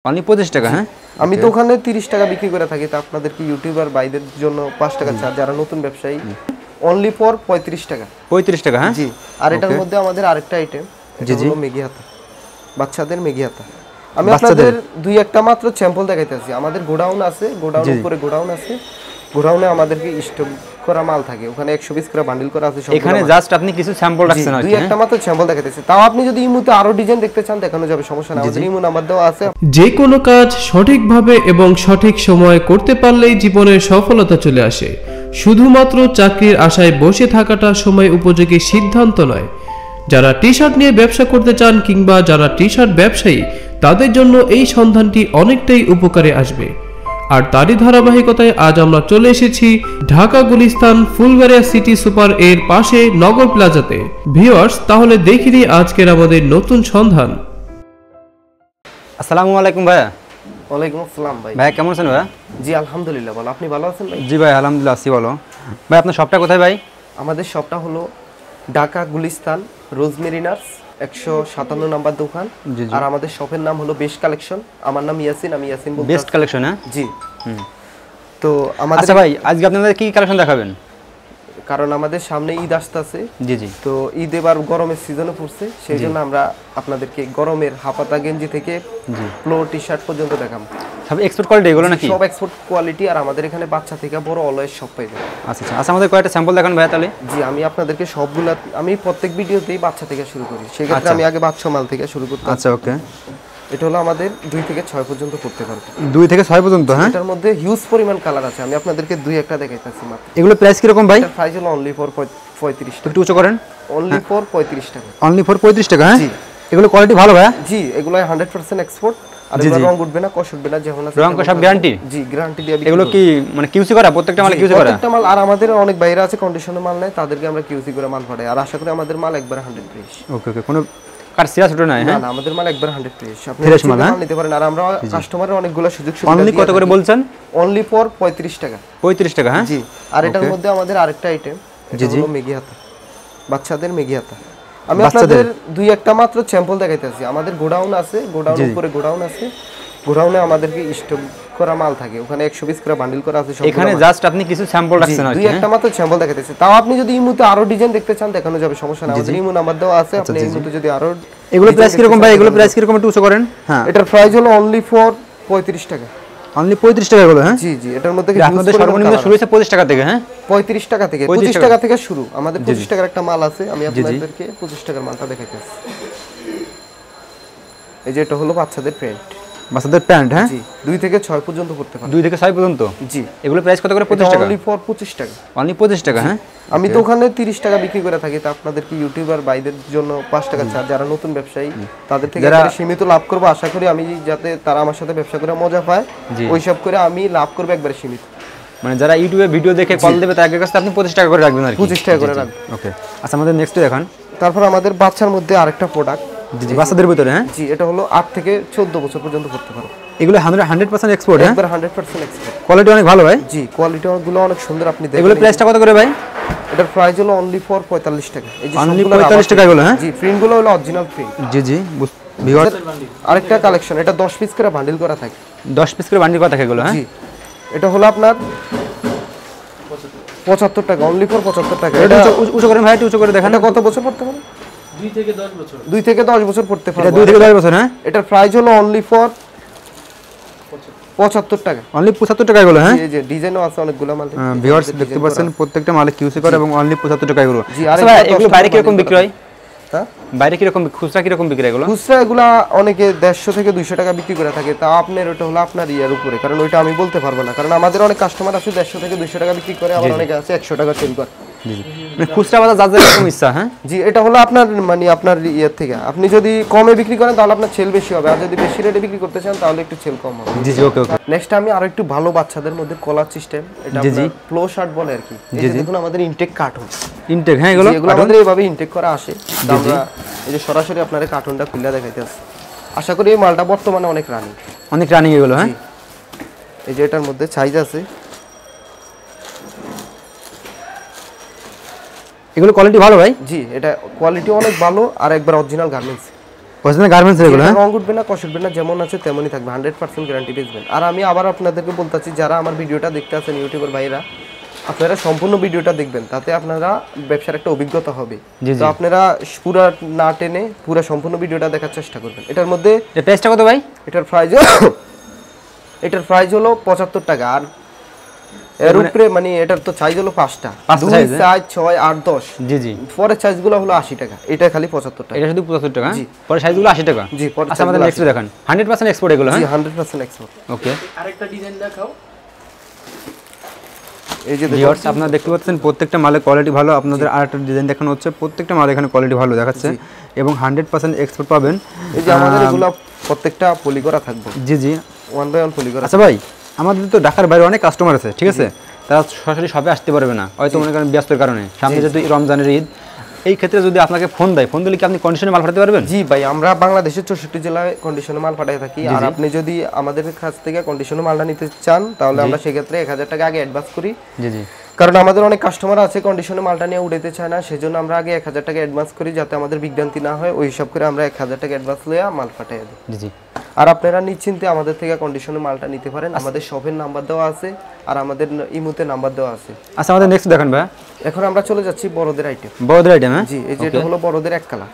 Only 25 টাকা। হ্যাঁ, আমি তো ওখানে 30 টাকা বিক্রি করে থাকি, তা আপনাদের কি ইউটিউবার ভাইদের জন্য 5 টাকা ছাড়, যারা নতুন ব্যবসায়ী অনলি ফর 35 টাকা। 35 টাকা। হ্যাঁ জি, আর এটার মধ্যে আমাদের আরেকটা আইটেম, এটা হলো মেগি হাতা, বাচ্চাদের মেগি হাতা। আমি আপনাদের দুই একটা মাত্র স্যাম্পল দেখাইতেছি। আমাদের গোডাউন আছে, গোডাউনের উপরে গোডাউন আছে, গোডাউনে আমাদেরকে স্টক করা মাল থাকে, ওখানে 100 পিস করে বান্ডিল করা আছে। এখানে জাস্ট আপনি কিছু স্যাম্পল রাখছেন আর কি, দুই একটা মাত্র স্যাম্পল দেখাইতেছি। তাও আপনি যদি ইমুতে আরো ডিজাইন দেখতে চান দেখানো যাবে, সমস্যা নাই, আমাদের ইমু নাম্বার দেওয়া আছে। যে কোনো কাজ সঠিকভাবে এবং সঠিক সময়ে করতে পারলেই জীবনের সফলতা চলে আসে। শুধুমাত্র চাকরির আশায় বসে থাকাটা সময় উপযোগী সিদ্ধান্ত নয়। যারা টি শার্ট নিয়ে ব্যবসা করতে চান কিংবা যারা টি শার্ট ব্যবসায়ী, তাদের জন্য এই সন্ধানটি অনেকটাই উপকারে আসবে। আর তারই ধারাবাহিকতায় আজ আমরা চলে এসেছি ঢাকা গুলিস্তান ফুলবাড়িয়া সিটি সুপার এর পাশে নগর প্লাজাতে। ভিউয়ার্স, তাহলে দেখি দিই আজকের আমাদের নতুন সন্ধান। আসসালামু আলাইকুম ভাইয়া। ওয়ালাইকুম আসসালাম ভাই। ভাই কেমন আছেন ভাইয়া? জি আলহামদুলিল্লাহ ভালো, আপনি ভালো আছেন ভাই? জি ভাই আলহামদুলিল্লাহ আছি ভালো। ভাই আপনার শপটা কোথায় ভাই? আমাদের শপটা হলো ঢাকা গুলিস্তান রোজমেরিনার্স 157 নাম্বার দোকান। আর আমাদের শপের নাম হলো বেস্ট কালেকশন। আমার নাম ইয়াসিন, আমি ইয়াসিন বলছি। Best collection. হ্যাঁ জি। তো আমাদের আচ্ছা ভাই, আজকে আপনাদের কি কালেকশন দেখাবেন? কারণ আমাদের সামনে ঈদ আসতেছে। জি জি। তো ঈদ এবার গরমের সিজনে পড়ছে, সেই জন্য আমরা আপনাদেরকে গরমের হাফাতা গেঞ্জি থেকে ফ্লোর টি শার্ট পর্যন্ত দেখাবো। সব এক্সপোর্ট কোয়ালিটি এগুলো নাকি? সব এক্সপোর্ট কোয়ালিটি, আর আমাদের এখানে বাচ্চা থেকে বড় অলওয়েজ সব পাইবে। আচ্ছা আচ্ছা। আচ্ছা, আমাদের কয়েকটা স্যাম্পল দেখান ভাইয়া তাহলে। জি, আমি আপনাদেরকে সবগুলা, আমি প্রত্যেক ভিডিওতেই বাচ্চা থেকে শুরু করি, সেক্ষেত্রে আমি আগে বাচ্চা মাল থেকে শুরু করতে। আচ্ছা ওকে। এটা হলো আমাদের 2 থেকে 6 পর্যন্ত করতে পারবে। 2 থেকে 6 পর্যন্ত। হ্যাঁ, এটার মধ্যে হিউজ পরিমাণ কালার আছে, আমি আপনাদেরকে দুই একটা দেখাইতাছি মাত্র। এগুলো প্রাইস কি রকম ভাই? এটা প্রাইস হলো অনলি ফর 35 টাকা। একটু উঁচু করেন। অনলি ফর 35 টাকা। অনলি ফর 35 টাকা। হ্যাঁ, জি। এগুলো কোয়ালিটি ভালো ভাইয়া? জি, এগুলো 100% এক্সপোর্ট। আর এগুলো রং উঠবে না, কষ উঠবে না, যেমন আছে রং সব গ্যারান্টি। জি, গ্যারান্টি দিয়ে। এগুলো কি মানে কিউসি করা? প্রত্যেকটা মালে কিউসি করা? প্রত্যেকটা মাল। আর আমাদের অনেক বাইরে আছে কন্ডিশনের মাল নেয়, তাদেরকে আমরা কিউসি করে মাল পাঠাই। আর আশা করি আমাদের মাল একবার 100%। ওকে ওকে, কোনো কার সিরিয়াস ওটা নাই? হ্যাঁ, না, আমাদের মাল একবার 100%। আপনি ফ্রেশ মাল নিতে পারেন। আর আমরা কাস্টমারের অনেকগুলো সুযোগ সুবিধা। অনলি কত করে বলছেন? অনলি ফর 35 টাকা। 35 টাকা। হ্যাঁ, জি। আর এটার মধ্যে আমাদের আরেকটা আইটেম, এটা হলো মেগি হাতা, বাচ্চাদের মেগি হাতা। আমি আপনাদের দুই একটা মাত্র স্যাম্পল দেখাইতেছি। আমাদের গোডাউন আছে, গোডাউনের উপরে গোডাউন আছে, গোডাউনে আমাদেরকে স্টক করা মাল থাকে, ওখানে 100 পিস করে বান্ডিল করা আছে। এখানে জাস্ট আপনি কিছু স্যাম্পল রাখছেন আর কি। দুই একটা মাত্র স্যাম্পল দেখাইতেছি। তাও আপনি যদি ইমুতে আরো ডিজাইন দেখতে চান দেখানো যাবে, সমস্যা নাই, আমাদের ইমু নাম্বার দেওয়া আছে। আপনি ইমুতে যদি আরো এগুলো প্রাইস কি রকম ভাই? এগুলো প্রাইস কি রকম একটু উঁচু করেন। হ্যাঁ, এটার প্রাইস হলো অনলি ফর 35 টাকা। অনলি 35 টাকা এগুলো? হ্যাঁ, জি জি। এটার মধ্যে আপনাদের সর্বনিম্ন শুরু হচ্ছে 25 টাকা থেকে। হ্যাঁ, 35 টাকা থেকে, 25 টাকা থেকে শুরু। আমাদের 25 টাকার একটা মাল আছে, আমি আপনাদেরকে 25 টাকার মালটা দেখাইতেছি। এই যে এটা হলো বাচ্চাদের প্যান্ট। বাচ্চাদের প্যান্ট। হ্যাঁ, জি, 2 থেকে 6 পর্যন্ত করতে পারবেন। 2 থেকে 6 পর্যন্ত। জি। এগুলো প্রাইস কত করে? 25 টাকা। অনলি ফর 25 টাকা। অনলি 25 টাকা। হ্যাঁ, আমি তো ওখানে 30 টাকা বিক্রি করে থাকি, তা আপনাদের কি ইউটিউবার ভাইদের জন্য 5 টাকা ছাড়, যারা নতুন ব্যবসায়ী তাদের থেকে আমি সীমিত লাভ করব। আশা করি আমি যাতে তারা আমার সাথে ব্যবসা করে মজা পায়, ওইসব করে আমি লাভ করব একবারে সীমিত। মানে যারা ইউটিউবে ভিডিও দেখে কল দেবে তাদের কাছে আপনি 25 টাকা করে রাখবেন আর কি। 25 টাকা করে রাখবেন। ওকে। আচ্ছা, আমাদের নেক্সট দেখান। তারপর আমাদের বাচ্চার মধ্যে আরেকটা প্রোডাক্ট। জি, বাচ্চাদের ভিতরে। হ্যাঁ, জি। এটা হলো 8 থেকে 14 বছর পর্যন্ত করতে পারো। এগুলো 100% এক্সপোর্ট। হ্যাঁ, একবার 100% এক্সপোর্ট। কোয়ালিটি অনেক ভালো ভাই। জি, কোয়ালিটি গুলো অনেক সুন্দর, আপনি দেখেন। এগুলো প্রাইসটা কত করে ভাই? এটার প্রাইস হলো অনলি ফর 45 টাকা। এই যে অনলি 45 টাকা এগুলো। হ্যাঁ, জি। প্রিন্ট গুলো হলো অরিজিনাল প্রিন্ট। জি জি। ভিউয়ার্স, আরেকটা কালেকশন, এটা 10 পিস করে বান্ডিল করা থাকে। 10 পিস করে বান্ডিল করা থাকে এগুলো। হ্যাঁ, জি। এটা হলো আপনার 75 টাকা। অনলি ফর 75 টাকা। এটা উঁচু করেন ভাই, একটু উঁচু করে দেখেন। এটা কত বছর পড়তে পারে? 2 থেকে 10 বছর। 2 থেকে 10 বছর পড়তে পারে। এটা 2 থেকে 10 বছর। হ্যাঁ, এটার প্রাইস হলো অনলি ফর 75 টাকা। অনলি 75 টাকা এগুলো। হ্যাঁ, এই যে ডিজাইনও আছে অনেকগুলো মাল। ভিউয়ার্স দেখতে পাচ্ছেন প্রত্যেকটা মালে কিউসি করে এবং অনলি 75 টাকা এগুলো। জি। আর এগুলো বাইরে কি রকম বিক্রি হয়? হ্যাঁ, বাইরে কি রকম খুচরা কি রকম বিক্রি এগুলো? খুচরা এগুলা অনেকে 150 থেকে 200 টাকা বিক্রি করে থাকে। তা আপনার ওটা হলো আপনার ইয়ার উপরে, কারণ ওইটা আমি বলতে পারবো না, কারণ আমাদের অনেক কাস্টমার আছে 150 থেকে 200 টাকা বিক্রি করে, আবার অনেকে আছে 100 টাকা সেল করে। জি জি। মানে খুচরা বাজার যার যার এরকম ইচ্ছা। হ্যাঁ, জি। এটা হলো আপনার মানে আপনার ইয়ের থেকে, আপনি যদি কমে বিক্রি করেন তাহলে আপনার সেল বেশি হবে, আর যদি বেশি রেটে বিক্রি করতে চান তাহলে একটু সেল কম হবে। জি জি। ওকে ওকে। নেক্সট আমি আরো একটু ভালো বাচ্চাদের মধ্যে কলার সিস্টেম, এটা আমরা ফ্লো শার্ট বলে আর কি। এই যে দেখুন আমাদের ইনটেক কার্টুন। ইনটেক। হ্যাঁ, এগুলো আমাদের এইভাবে ইনটেক করা আসে। আমরা এই যে সরাসরি আপনাদের কার্টুনটা খুলে দেখাইতেছি। আশা করি এই মালটা বর্তমানে অনেক রানিং। অনেক রানিং এগুলো। হ্যাঁ, এই যে এটার মধ্যে সাইজ আছে। এগুলো কোয়ালিটি ভালো ভাই। জি, এটা কোয়ালিটি অনেক ভালো, আর একবার অরিজিনাল গার্মেন্টস। অরিজিনাল গার্মেন্টস এগুলো, হ্যাঁ? রং উঠবে না, কষ উঠবে না, যেমন আছে তেমনই থাকবে, 100% গ্যারান্টি বেচবেন। আর আমি আবার আপনাদেরকে বলতেছি, যারা আমার ভিডিওটা দেখতে আছেন ইউটিউবার ভাইরা, আপনারা সম্পূর্ণ ভিডিওটা দেখবেন, তাতে আপনারা ব্যবসার একটা অভিজ্ঞতা হবে। তো আপনারা পুরো না টেনে পুরো সম্পূর্ণ ভিডিওটা দেখার চেষ্টা করবেন। এটার মধ্যে প্রাইসটা কত ভাই? এটার প্রাইস হলো 75 টাকা। আর এর উপরে মানে এটার তো সাইজ হলো 5টা, 2 সাইজ 6 8 10। জি জি। পরের সাইজগুলো হলো 80 টাকা, এটা খালি 75 টাকা। এটা শুধু 75 টাকা। পরে সাইজগুলো 80 টাকা। জি, পরে আচ্ছা, আমাদের নেক্সট দেখান। 100% এক্সপোর্ট এগুলো, হ্যাঁ? জি, 100% এক্সপোর্ট। ওকে, আরেকটা ডিজাইন দেখাও। এই যে ভিউয়ার্স, আপনারা দেখতে পাচ্ছেন প্রত্যেকটা মালের কোয়ালিটি ভালো। আপনাদের আরেকটা ডিজাইন দেখানো হচ্ছে, প্রত্যেকটা মাল এখানে কোয়ালিটি ভালো দেখাচ্ছে এবং 100% এক্সপোর্ট পাবেন। এই যে আমাদের এগুলো প্রত্যেকটা পলি করা থাকবে। জি জি, 1 বাই 1 পলি করা। আচ্ছা ভাই, আমাদের তো ঢাকার বাইরে অনেক কাস্টমার আছে, ঠিক আছে? তারা সরাসরি শপে আসতে পারবে না, হয়তো মনে করেন ব্যস্তর কারণে, সামনে যেহেতু রমজানের ঈদ। এই ক্ষেত্রে যদি আপনাকে ফোন দেয়, ফোন দিলে কি আপনি কন্ডিশনে মাল পাঠাতে পারবেন? জি ভাই, আমরা বাংলাদেশের 64 জেলায় কন্ডিশনে মাল পাঠিয়ে থাকি। আর আপনি যদি আমাদের কাছ থেকে কন্ডিশনে মালটা নিতে চান, তাহলে আমরা সেক্ষেত্রে 1000 টাকা আগে অ্যাডভান্স করি। জি জি। কারণ আমাদের অনেক কাস্টমার আছে কন্ডিশনে মালটা নিয়ে উঠাতে চায় না, সেজন্য আমরা আগে 1000 টাকা অ্যাডভান্স করি, যাতে আমাদের বিভ্রান্তি না হয়। ওই হিসাব করে আমরা 1000 টাকা অ্যাডভান্স লইয়া মাল পাঠিয়ে দিই। জি জি। আর আপনারা নিশ্চিন্তে আমাদের থেকে কন্ডিশনে মালটা নিতে পারেন। আমাদের শপের নাম্বার দেওয়া আছে, আর আমাদের ইমোতে নাম্বার দেওয়া আছে। আচ্ছা, আমাদের নেক্সট দেখান ভাই। এখন আমরা চলে যাচ্ছি বড়দের আইটেম। বড়দের আইটেম, হ্যাঁ? জি, এই যে এটা হলো বড়দের এক কালার।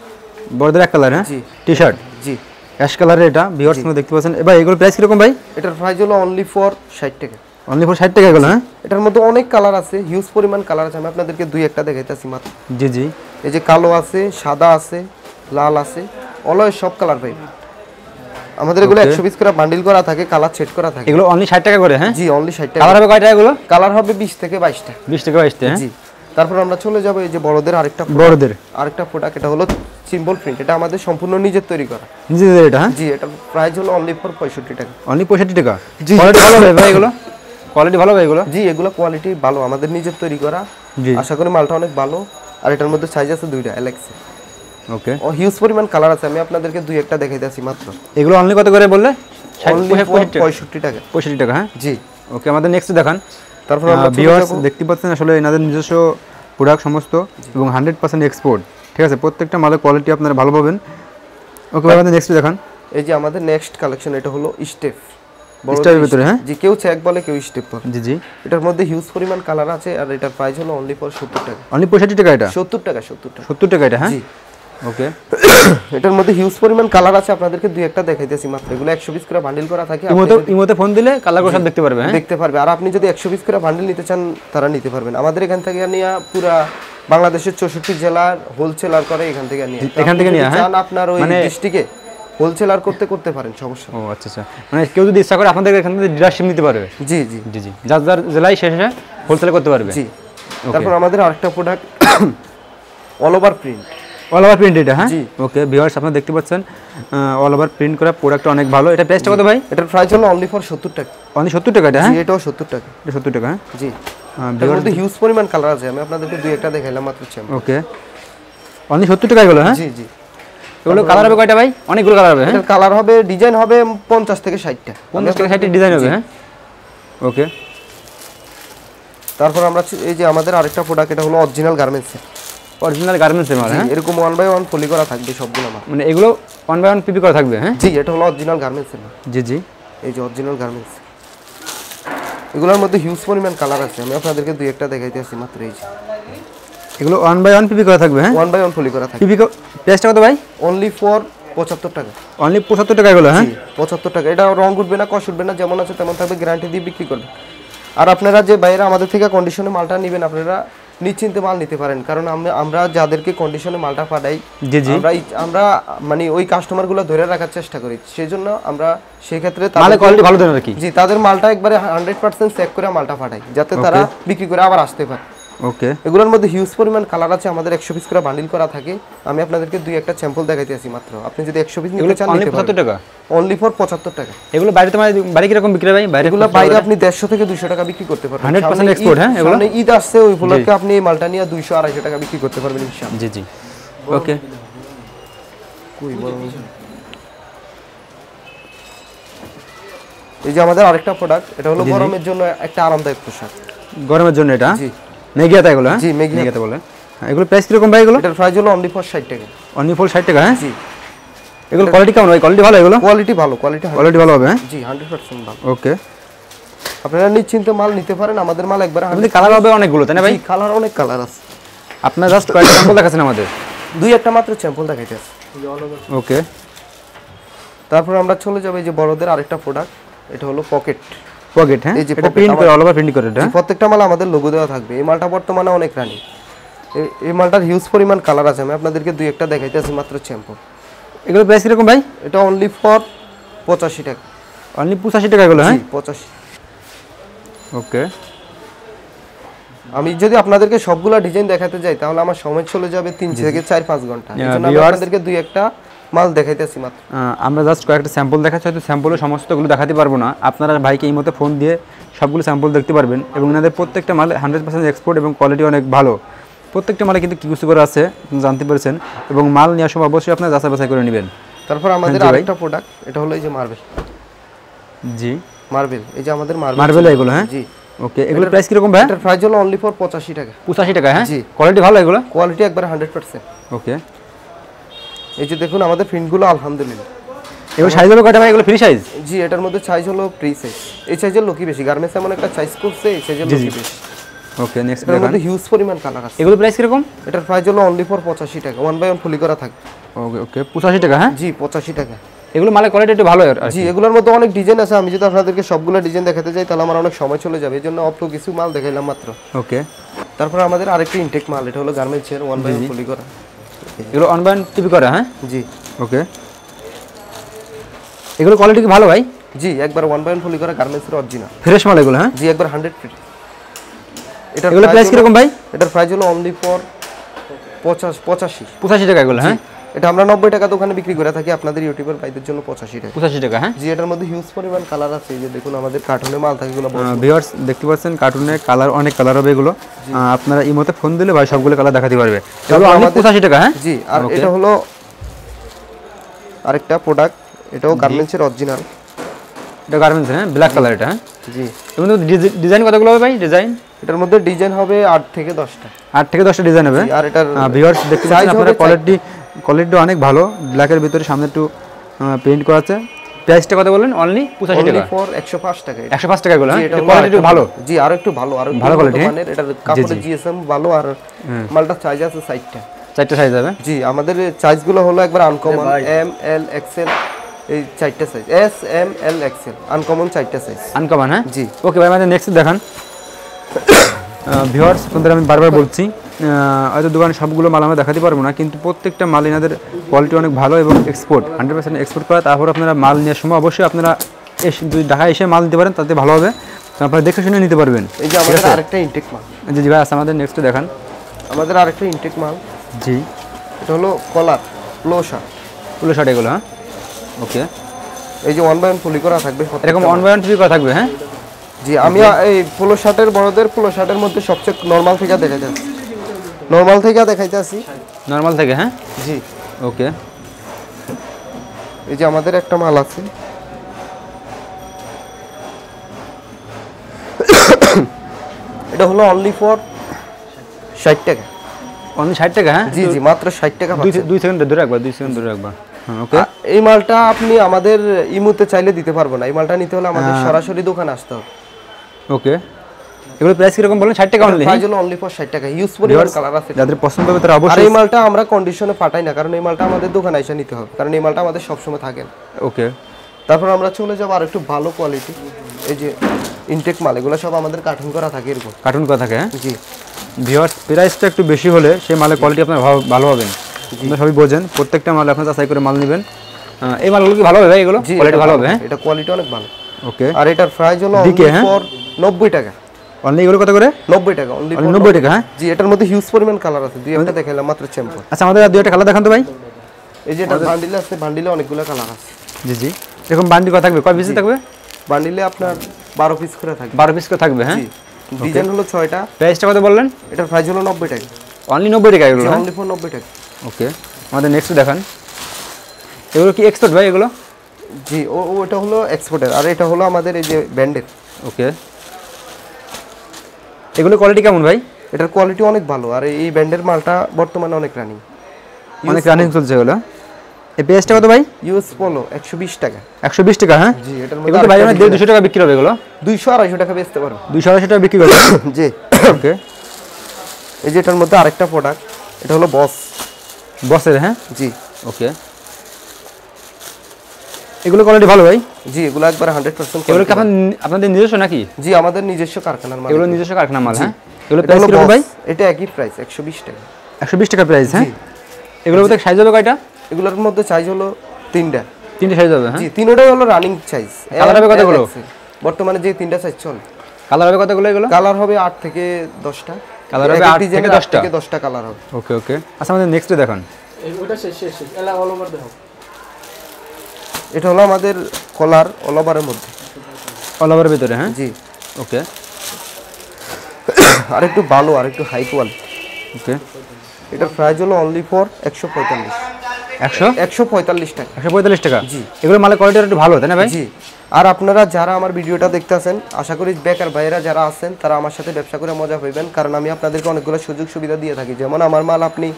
বড়দের এক কালার, হ্যাঁ? জি। টি-শার্ট, জি, অ্যাশ কালারের। এটা ভিউয়ার্স আপনারা দেখতে পাচ্ছেন। এবার এগুলোর প্রাইস কিরকম ভাই? এটার প্রাইস হলো অনলি ফর 60 টাকা। অনলি ফর 60 টাকা এগুলো, হ্যাঁ? এটার মধ্যে অনেক কালার আছে, হিউজ পরিমাণ কালার আছে। আমি আপনাদেরকে দুই একটা দেখাইতেছি মাত্র। জি জি। এই যে কালো আছে, সাদা আছে, লাল আছে, অলওয়েজ সব কালার পাই। আমাদের এগুলো 120 করে বান্ডিল করা থাকে, কালার সেট করা থাকে। এগুলো অনলি 60 টাকা করে, হ্যাঁ? জি, অনলি 60 টাকা। কালার হবে কয়টা এগুলো? কালার হবে 20 থেকে 22টা। 20 থেকে 22টা, হ্যাঁ? জি। তারপর আমরা চলে যাব এই যে বড়দের আরেকটা প্রোডাক্ট। এটা হলো সিম্বল প্রিন্ট। এটা আমাদের সম্পূর্ণ নিজের তৈরি করা। নিজেদের এটা, হ্যাঁ? জি, এটা প্রাইস হলো অনলি ফর 65 টাকা। অনলি 65 টাকা। জি। কোয়ালিটি ভালো হবে ভাই এগুলো? কোয়ালিটি ভালো হবে এগুলো? জি, এগুলো কোয়ালিটি ভালো, আমাদের নিজের তৈরি করা। জি। আশা করি মালটা অনেক ভালো। আর এটার মধ্যে সাইজ আছে 2টা এলএক্স। ওকে। ও হিউজ পরিমাণ কালার আছে, আমি আপনাদেরকে দুই একটা দেখাইতেছি মাত্র। এগুলো অনলি কত করে বললে? 65 টাকা। 65 টাকা, হ্যাঁ? জি। ওকে, আমাদের নেক্সট দেখান। তারপর আমরা ভিউয়ার্স দেখতে পাচ্ছেন আসলে এনাদের নিজস্ব প্রোডাক্ট সমস্ত এবং 100% এক্সপোর্ট, ঠিক আছে? প্রত্যেকটা মালের কোয়ালিটি আপনারা ভালো পাবেন। ওকে, আমাদের নেক্সট দেখান। এই যে আমাদের নেক্সট কালেকশন, এটা হলো স্টেপ। স্টেপের ভিতরে, হ্যাঁ? জি, কেউ চেক বলে, কেউ স্টেপ বলে। জি জি। এটার মধ্যে হিউজ পরিমাণ কালার আছে। আর এটার প্রাইস হলো অনলি ফর 70 টাকা। অনলি 65 টাকা এটা? 70 টাকা, 70 টাকা। 70 টাকা এটা, হ্যাঁ? জি। ওকে। এটার মধ্যে হিউজ পরিমাণ কালার আছে, আপনাদেরকে দুই একটা দেখাইতেছি মাত্র। এগুলো 120 করে বান্ডিল করা থাকে। ইমোতে ফোন দিলে কালারগুলো সব দেখতে পারবে, হ্যাঁ? দেখতে পারবে। আর আপনি যদি 120 করে বান্ডিল নিতে চান, তারা নিতে পারবেন। আমাদের এখান থেকে নিয়ে পুরা বাংলাদেশের 64 জেলার হোলসেলার করে এখান থেকে নিয়ে। এখান থেকে নিয়ে, হ্যাঁ? আপনার ওই ডিস্ট্রিক্টে হোলসেলার করতে পারেন, সমস্যা। ও আচ্ছা আচ্ছা, মানে কেউ যদি ইচ্ছা করে আপনাদের এখান থেকে ডিলারশিপ নিতে পারবে? জি জি জি জি, যার যার জেলায় শেষে হোলসেল করতে পারবে। জি। তারপর আমাদের আরেকটা product all over print. All over print এটা, হ্যাঁ? ওকে, ভিউয়ার্স আপনারা দেখতে পাচ্ছেন অল ওভার প্রিন্ট করা প্রোডাক্ট অনেক ভালো। এটা প্রাইসটা কত ভাই? এটার প্রাইস হলো অনলি ফর 70 টাকা। অনলি 70 টাকা এটা, হ্যাঁ? জি, এটাও 70 টাকা। এটা 70 টাকা, হ্যাঁ? জি। এর মধ্যে হিউজ পরিমাণ কালার আছে, আমি আপনাদেরকে দুই একটা দেখাইলাম মাত্র। ওকে, অনলি 70 টাকা এগুলো, হ্যাঁ? জি জি। এগুলো কালার হবে কয়টা ভাই? অনেকগুলো কালার হবে, হ্যাঁ? এটার কালার হবে, ডিজাইন হবে 50 থেকে 60টা। 50 থেকে 60টা ডিজাইন হবে, হ্যাঁ? ওকে। তারপর আমরা এই যে আমাদের আরেকটা প্রোডাক্ট, এটা হলো অরিজিনাল গার্মেন্টস। অরিজিনাল গার্মেন্টসের মাল, হ্যাঁ? এরকম 1 বাই 1 পলি করা থাকবে সবগুলো মাল। মানে এগুলো 1 বাই 1 পিপি করা থাকবে, হ্যাঁ? জি, এটা হলো অরিজিনাল গার্মেন্টসের মাল। জি জি। এই যে অরিজিনাল গার্মেন্টস, এগুলোর মধ্যে হিউজ পরিমাণ কালার আছে। আমি আপনাদেরকে দুই একটা দেখাইতেছি মাত্র। এই যে এগুলো 1 বাই 1 পিপি করা থাকবে, হ্যাঁ? 1 বাই 1 পলি করা থাকবে। পিপি প্রাইসটা কত ভাই? অনলি ফর 75 টাকা। অনলি 75 টাকা এগুলো, হ্যাঁ? 75 টাকা। এটা রং উঠবে না, কষ উঠবে না, যেমন আছে তেমন থাকবে, গ্যারান্টি দিয়ে বিক্রি করবে। আর আপনারা যে বাইরে আমাদের থেকে কন্ডিশনে মালটা নেবেন, আপনারা নিশ্চিন্তে মাল নিতে পারেন। কারণ আমরা যাদেরকে কন্ডিশনে মালটা পাঠাই, জি জি, আমরা মানে ওই কাস্টমারগুলো ধরে রাখার চেষ্টা করি। সেজন্য আমরা সেই ক্ষেত্রে মালের কোয়ালিটি ভালো দেন আর কি। জি, তাদের মালটা একবারে 100% চেক করে মালটা পাঠাই, যাতে তারা বিক্রি করে আবার আসতে পারে। ওকে। এগুলোর মধ্যে হিউজ পরিমাণ কালার আছে। আমাদের 100 পিস করে বান্ডিল করা থাকে। আমি আপনাদেরকে দুই একটা স্যাম্পল দেখাইতেছি মাত্র। আপনি যদি 100 পিস নিতে চান, অনলি 75 টাকা। অনলি ফর 75 টাকা। এগুলো বাইরে তোমার বাড়ি কি রকম বিক্রি হয় ভাই? বাইরে এগুলো বাইরে আপনি 150 থেকে 200 টাকা বিক্রি করতে পারবেন। 100% এক্সপোর্ট, হ্যাঁ? এগুলো মানে ঈদ আসছে, ওই উপলক্ষে আপনি এই মালটা নিয়ে 200-250 টাকা বিক্রি করতে পারবেন ইনশাআল্লাহ। জি জি। ওকে। এই যে আমাদের আরেকটা প্রোডাক্ট, এটা হলো গরমের জন্য একটা আরামদায়ক পোশাক। গরমের জন্য এটা? জি। মেগিয়াতা এগুলো, হ্যাঁ? জি, মেগিয়াতা বলে। এগুলো প্রাইস কিরকম ভাই এগুলো? এটার প্রাইস হলো অনলি ফর 60 টাকা। অনলি ফর 60 টাকা, হ্যাঁ? জি। এগুলো কোয়ালিটি কেমন ভাই? কোয়ালিটি ভালো এগুলো? কোয়ালিটি ভালো, কোয়ালিটি ভালো হবে হ্যাঁ? জি 100% ভালো। ওকে, আপনারা নিশ্চিন্তে মাল নিতে পারেন, আমাদের মাল একবার আপনি কালার হবে অনেকগুলো তাই না ভাই? কালার অনেক কালার আছে। আপনার জাস্ট কয়েকটা স্যাম্পল দেখাচ্ছেন আমাদের, দুই একটা মাত্র স্যাম্পল দেখাইতেছে। ওকে। তারপর আমরা চলে যাব এই যে বড়দের আরেকটা প্রোডাক্ট, এটা হলো পকেট। হ্যাঁ, এই যে এটা প্রিন্ট করে, অল ওভার প্রিন্ট করে এটা। প্রত্যেকটা মাল আমাদের লোগো দেওয়া থাকবে। এই মালটা বর্তমানে অনেক রানিং। এই মালটার হিউজ পরিমাণ কালার আছে, আমি আপনাদেরকে দুই একটা দেখাইতেছি মাত্র স্যাম্পল। এগুলো প্রাইস কিরকম ভাই? এটা অনলি ফর 85 টাকা। অনলি 85 টাকা এগুলো? হ্যাঁ 85। ওকে। আমি যদি আপনাদেরকে সবগুলা ডিজাইন দেখাতে যাই তাহলে আমার সময় চলে যাবে 3 থেকে 4-5 ঘন্টা। এজন্য আমি আপনাদেরকে দুই একটা মাল দেখাইতেছি মাত্র। আমরা জাস্ট কয়েকটা স্যাম্পল দেখাচ্ছি, হয়তো স্যাম্পলের সমস্তগুলো দেখাতে পারবো না। আপনারা ভাইকে এই মতো ফোন দিয়ে সবগুলো স্যাম্পল দেখতে পারবেন এবং এনাদের প্রত্যেকটা মাল 100% এক্সপোর্ট এবং কোয়ালিটি অনেক ভালো। প্রত্যেকটা মালে কিন্তু কিউসি করে আছে, জানতে পারছেন, এবং মাল নেওয়ার সময় অবশ্যই আপনারা যাচাই বাছাই করে নেবেন। তারপর আমাদের আরেকটা প্রোডাক্ট, এটা হলো এই যে মার্বেল। জি, মার্বেল, এই যে আমাদের মার্বেল এগুলো। হ্যাঁ জি। ওকে, এগুলো প্রাইস কিরকম ভাই? এটার প্রাইস হলো অনলি ফর 85 টাকা। 85 টাকা? হ্যাঁ জি। কোয়ালিটি ভালো এগুলো? কোয়ালিটি একবার 100%। ওকে। এই যে দেখুন আমাদের প্রিন্টগুলো আলহামদুলিল্লাহ। এগুলো সাইজ হবে কয়টা ভাই? এগুলো ফ্রি সাইজ? জি, এটার মধ্যে সাইজ হলো ফ্রি সাইজ। এই সাইজের লোকই বেশি, গার্মেন্টস এমন একটা সাইজ করছে এই সাইজের লোকই বেশি। ওকে, নেক্সট এটার মধ্যে হিউজ পরিমাণ কালার আছে। এগুলো প্রাইস কিরকম? এটার প্রাইস হলো অনলি ফর 85 টাকা, 1 বাই 1 ফুলি করা থাকবে। ওকে ওকে, 85 টাকা? হ্যাঁ জি 85 টাকা। এগুলো মালের কোয়ালিটি একটু ভালো আর জি, এগুলোর মধ্যে অনেক ডিজাইন আছে, আমি যদি আপনাদেরকে সবগুলো ডিজাইন দেখাতে যাই তাহলে আমার অনেক সময় চলে যাবে, এজন্য অল্প কিছু মাল দেখাইলাম মাত্র। ওকে। তারপর আমাদের আরেকটা ইনটেক মাল, এটা হলো গার্মেন্টসের 1 বাই 1 ফুলি করা। এগুলো অনবায়ন টিপি করা? হ্যাঁ জি। ওকে। এগুলো কোয়ালিটি কি ভালো ভাই? জি, একবার 1 বাই 1 ফুলি করা গার্মেন্টসের অরিজিনাল ফ্রেশ মাল এগুলো? হ্যাঁ জি, একবার 100%। এগুলো প্রাইস কিরকম ভাই? এটার প্রাইস হলো অনলি ফর 85 টাকা এগুলো? হ্যাঁ এটা আমরা 90 টাকা দোকানে বিক্রি করে থাকি, আপনাদের ইউটিউবের ভাইদের জন্য 85 টাকা। 85 টাকা? হ্যাঁ জি, এটার মধ্যে হিউজ পরিমাণ কালার আছে। এই যে দেখুন আমাদের কার্টুনে মাল থাকে এগুলো। ভিউয়ার্স দেখতে পাচ্ছেন কার্টুনে কালার, অনেক কালার হবে এগুলো। আপনারা এই মতে ফোন দিলে ভাই সবগুলো কালার দেখাতে পারবে। এগুলো আমাদের 85 টাকা? হ্যাঁ জি। আর এটা হলো আরেকটা প্রোডাক্ট, এটাও গার্মেন্টসের অরিজিনাল। এটা গার্মেন্টস? হ্যাঁ ব্ল্যাক কালার এটা? হ্যাঁ জি। এর মধ্যে ডিজাইন কতগুলো হবে ভাই? ডিজাইন এটার মধ্যে ডিজাইন হবে 8 থেকে 10টা। 8 থেকে 10টা ডিজাইন হবে। আর এটার ভিউয়ার্স দেখতে পাচ্ছেন আপনারা কোয়ালিটি অনেক ভালো। ব্ল্যাকের ভিতরে সামনে একটু প্রিন্ট করা আছে। প্রাইসটা কত বললেন? অনলি 85 টাকা? অনলি ফর 105 টাকা। 105 টাকা এগুলো? এটা কোয়ালিটি ভালো? জি, আরো একটু ভালো, আরো ভালো কোয়ালিটি। মানের। এটার কাপড়ের জিএসএম ভালো, আর মালটা সাইজ আছে 4টা। 4টা সাইজ হবে? জি, আমাদের সাইজগুলো হলো একবার আনকমন, এম এল এক্সেল, এই 4টা size, S M L XL, uncommon 4টা সাইজ। আনকমন? হ্যাঁ জি। ওকে ভাই, আমাদের নেক্সট দেখান। ভিউয়ার্স আপনাদের আমি বারবার বলছি, হয়তো দোকানে সবগুলো মাল আমরা দেখাতে পারবো না, কিন্তু প্রত্যেকটা মাল এনাদের কোয়ালিটি অনেক ভালো এবং এক্সপোর্ট 100% এক্সপোর্ট করা। তারপর আপনারা মাল নেওয়ার সময় অবশ্যই আপনারা যদি ঢাকায় এসে মাল নিতে পারেন তাতে ভালো হবে, আপনারা দেখে শুনে নিতে পারবেন। এই যে আমাদের আরেকটা ইনটেক মাল। জি জি ভাই, আচ্ছা আমাদের নেক্সট দেখান। আমাদের আরেকটা ইনটেক মাল। জি, এটা হলো কলার ফ্লো শার্ট। ফুল শার্ট এগুলো? হ্যাঁ ওকে। এই যে 1 বাই 1 ফুলি করা থাকবে এরকম 1 বাই 1 টিপি করা থাকবে? হ্যাঁ জি। আমি এই পোলো শার্টের, বড়দের পোলো শার্টের মধ্যে সবচেয়ে নরমাল থেকে দেখাইতেছি, নরমাল থেকে দেখাইতেছি। নরমাল থেকে? হ্যাঁ জি। ওকে। এই যে আমাদের একটা মাল আছে, এটা হলো অনলি ফর 60 টাকা। অনলি 60 টাকা? হ্যাঁ জি জি, মাত্র 60 টাকা। 2 সেকেন্ড ধরে রাখবা, 2 সেকেন্ড ধরে রাখবা। হ্যাঁ ওকে। এই মালটা আপনি আমাদের ইমুতে চাইলে দিতে পারবো না, এই মালটা নিতে হলে আমাদের সরাসরি দোকানে আসতে হবে। ওকে। এগুলো প্রাইস কিরকম বলেন? 60 টাকা অনলি? প্রাইস হলো অনলি ফর 60 টাকা। ইউজ পরিমাণ কালার আছে, যাদের পছন্দ হবে তারা আর অবশ্যই। এই মালটা আমরা কন্ডিশনে পাঠাই না, কারণ এই মালটা আমাদের দোকানে এসে নিতে হবে, কারণ এই মালটা আমাদের সবসময় থাকে না। ওকে। তারপর আমরা চলে যাবো আর একটু ভালো কোয়ালিটি, এই যে ইনটেক মাল, এগুলো সব আমাদের কার্টুন করা থাকে এরকম। কার্টুন করা থাকে? হ্যাঁ জি। ভিউয়ার্স প্রাইসটা একটু বেশি হলে সেই মালের কোয়ালিটি আপনার ভালো হবে, আপনারা সবই বোঝেন। প্রত্যেকটা মাল আপনারা যাচাই করে মাল নেবেন। এই মালগুলো কি ভালো হবে ভাই? এগুলো কোয়ালিটি ভালো হবে? হ্যাঁ এটা কোয়ালিটি অনেক ভালো। ওকে। আর এটার প্রাইস হলো অনলি ফর 90 টাকা। অনলি এগুলো কত করে? 90 টাকা অনলি। 90 টাকা? হ্যাঁ জি। এটার মধ্যে হিউজ পরিমাণ কালার আছে, দুই একটা দেখাইলাম মাত্র স্যাম্পল। আচ্ছা আমাদের আর দুই একটা কালার দেখান তো ভাই। এই যে এটা বান্ডিলে আছে, বান্ডিলে অনেকগুলো কালার আছে। জি জি। এরকম বান্ডিল কত থাকবে? কয় পিস থাকবে? বান্ডিলে আপনার 12 পিস করে থাকবে। 12 পিস করে থাকবে? হ্যাঁ। ডিজাইন হলো 6টা। প্রাইসটা কত বললেন? এটার প্রাইস হলো 90 টাকা। অনলি 90 টাকা এগুলো? অনলি ফর 90 টাকা। ওকে। আমাদের নেক্সট দেখান। এগুলো কি এক্সপোর্ট ভাই এগুলো? জি, ওটা হলো এক্সপোর্টের, আর এটা হলো আমাদের এই যে ব্যান্ডের। ওকে। এগুলো কোয়ালিটি কেমন ভাই? এটার কোয়ালিটি অনেক ভালো, আর এই ব্যান্ডের মালটা বর্তমানে অনেক রানিং, অনেক রানিং চলছে এগুলো। এই পেঁয়াজটা কত ভাই? ইউএস পোলো 120 টাকা। 120 টাকা, হ্যাঁ। জি, এটার এগুলো মধ্যে ভাই আরেকটা আমরা 200 টাকা বিক্রি হবে এগুলো? 200-250 টাকা বেচতে পারো। 200-250 টাকা বিক্রি করবে? জি। ওকে। এই যে এটার মধ্যে আরেকটা প্রোডাক্ট, এটা হলো বসের, হ্যাঁ। জি। ওকে। এগুলো কোয়ালিটি ভালো ভাই? জি, এগুলো একবারে 100% এগুলো কি আপনাদের নিজস্ব নাকি? জি, আমাদের নিজস্ব কারখানার মাল। এগুলো নিজস্ব কারখানার মাল, হ্যাঁ। এগুলো এটা প্রাইস হলো কিরকম ভাই? এটা একই প্রাইস 120 টাকা। 120 টাকা প্রাইস, হ্যাঁ। এগুলোর মধ্যে সাইজ হবে কয়টা? এগুলোর মধ্যে সাইজ হলো 3টা। 3টে সাইজ হবে, হ্যাঁ। জি, তিনটাই হলো রানিং সাইজ। কালার হবে কতগুলো? বর্তমানে যে 3টা সাইজ চলে। কালার হবে কতগুলো এগুলো? কালার হবে 8 থেকে 10টা। কালার হবে 8 থেকে 10টা। 10টা কালার হবে। ওকে ওকে। আচ্ছা, আমাদের নেক্সটে দেখান। ওটা শেষ এলা অল ওভার দেখো। এটা হলো আমাদের কলার অল ওভারের মধ্যে। অল ওভারের ভিতরে, হ্যাঁ। জি। ওকে। আর একটু ভালো, আর একটু হাই কোয়ালিটি। ওকে। এটার প্রাইস হলো অনলি ফর 145 টাকা। 145 টাকা। জি। এগুলো মালের কোয়ালিটি একটু ভালো, তাই না ভাই? জি। আর আপনারা যারা আমার ভিডিওটা দেখতেছেন, আশা করি বেকার ভাইয়েরা যারা আছেন তারা আমার সাথে ব্যবসা করে মজা পাবেন, কারণ আমি আপনাদেরকে অনেকগুলো সুযোগ সুবিধা দিয়ে থাকি। যেমন আমার মাল আপনি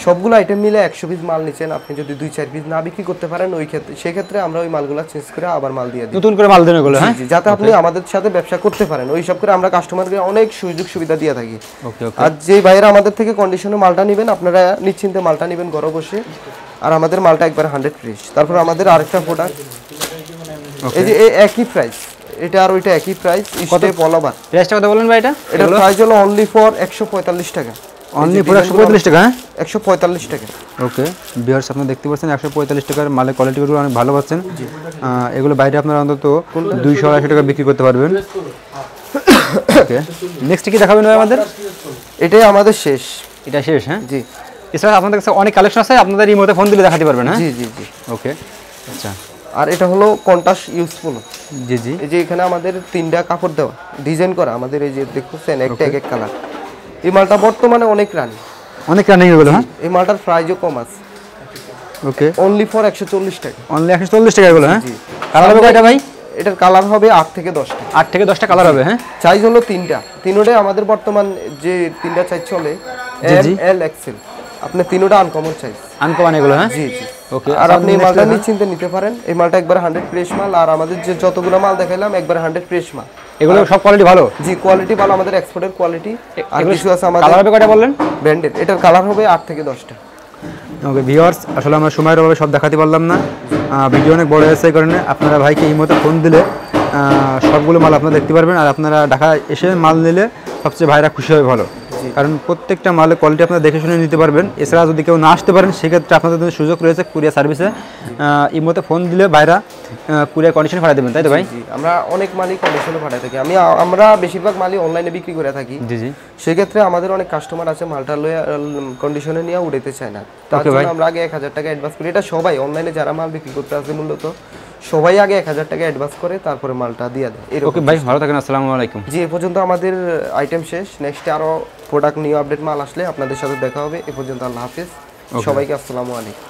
সবগুলো আইটেম মিলে 100 পিস মাল নিচ্ছেন, আপনি যদি 2-4 পিস না বিক্রি করতে পারেন ওই ক্ষেত্রে, সেই ক্ষেত্রে আমরা ওই মালগুলো চেঞ্জ করে আবার মাল দিয়ে দিই, নতুন করে মাল দেন এগুলো, হ্যাঁ। জি, যাতে আপনি আমাদের সাথে ব্যবসা করতে পারেন। ওই সব করে আমরা কাস্টমারকে অনেক সুযোগ সুবিধা দিয়ে থাকি। ওকে ওকে। আর যে ভাইয়েরা আমাদের থেকে কন্ডিশনে মালটা নেবেন, আপনারা নিশ্চিন্তে মালটা নেবেন ঘরে বসে, আর আমাদের মালটা একবার 100 ফ্রেশ। তারপর আমাদের আরেকটা প্রোডাক্ট, এই যে একই প্রাইস, এটা আর ওইটা একই প্রাইস, স্টেপ অল ওভার। প্রাইসটা কত বলেন ভাই এটা? এটা প্রাইস হলো অনলি ফর 145 টাকা। অনলি ফর 145 টাকা, হ্যাঁ। 145 টাকা। ওকে ভিউয়ার্স, আপনারা দেখতে পাচ্ছেন 145 টাকার মালের কোয়ালিটিগুলো অনেক ভালো পাচ্ছেন। এগুলো বাইরে আপনারা অন্তত 280 টাকা বিক্রি করতে পারবেন। ওকে। নেক্সট কি দেখাবেন ভাই আমাদের? এটাই আমাদের শেষ। এটা শেষ, হ্যাঁ। জি। এছাড়া আপনাদের কাছে অনেক কালেকশন আছে, আপনাদের এই মধ্যে ফোন দিলে দেখাতে পারবেন, হ্যাঁ। জি জি জি। ওকে। আচ্ছা। আর এটা হলো কন্টাস ইউজফুল। জি জি। এই যে এখানে আমাদের 3টা কাপড় দেওয়া, ডিজাইন করা, আমাদের এই যে দেখতেছেন একটা এক কালার। এই মালটা বর্তমানে অনেক রানিং এগুলো, হ্যাঁ। এই মালটার প্রাইসও কম আছে। ওকে। অনলি ফর 140 টাকা। অনলি 140 টাকা এগুলো, হ্যাঁ। কালার হবে কয়টা ভাই? এটার কালার হবে 8 থেকে 10টা। 8 থেকে 10টা কালার হবে, হ্যাঁ। সাইজ হলো 3টা। তিনটাই আমাদের বর্তমান যে 3টা সাইজ চলে, এম এল এক্সেল। আপনি তিনটা আনকমন সাইজ। আনকমন এগুলো, হ্যাঁ। জি জি। ওকে। আর আপনি এই মালটা নিশ্চিন্তে নিতে পারেন। এই মালটা একবার 100 ফ্রেশ মাল, আর আমাদের যে যতগুলো মাল দেখাইলাম একবার 100 ফ্রেশ মাল। এগুলো সব কোয়ালিটি ভালো? জি, কোয়ালিটি ভালো, আমাদের এক্সপোর্টের কোয়ালিটি। আর কিছু আছে আমাদের কালার হবে কয়টা বললেন? ব্র্যান্ডেড। এটার কালার হবে 8 থেকে 10টা। ওকে ভিউয়ার্স, আসলে আমরা সময়ের অভাবে সব দেখাতে পারলাম না, ভিডিও অনেক বড় হয়েছে, এই কারণে আপনারা ভাইকে এই মতো ফোন দিলে সবগুলো মাল আপনারা দেখতে পারবেন। আর আপনারা ঢাকা এসে মাল নিলে সবচেয়ে ভাইরা খুশি হবে ভালো, কারণ প্রত্যেকটা মালের কোয়ালিটি আপনারা দেখে শুনে নিতে পারবেন। এছাড়া যদি কেউ না আসতে পারেন, সেক্ষেত্রে আপনাদের জন্য সুযোগ রয়েছে কুরিয়ার সার্ভিসে। এই মতো ফোন দিলে ভাইরা কুরিয়ার কন্ডিশনে পাঠিয়ে দেবেন, তাই তো ভাই? জি, আমরা অনেক মালই কন্ডিশনে পাঠিয়ে থাকি। আমরা বেশিরভাগ মালই অনলাইনে বিক্রি করে থাকি। জি জি। সেক্ষেত্রে আমাদের অনেক কাস্টমার আছে মালটা লয়ে কন্ডিশনে নিয়ে উড়াইতে চায় না, তার জন্য আমরা আগে 1000 টাকা অ্যাডভান্স করি। এটা সবাই অনলাইনে যারা মাল বিক্রি করতে আসে মূলত সবাই আগে 1000 টাকা অ্যাডভান্স করে, তারপরে মালটা দিয়ে দেয়। ওকে ভাই, ভালো থাকেন। আসসালামু আলাইকুম। জি, এ পর্যন্ত আমাদের আইটেম শেষ। নেক্সটে আরো প্রোডাক্ট নিউ আপডেট মাল আসলে আপনাদের সাথে দেখা হবে। এ পর্যন্ত আল্লাহ হাফেজ, সবাইকে আসসালামু আলাইকুম।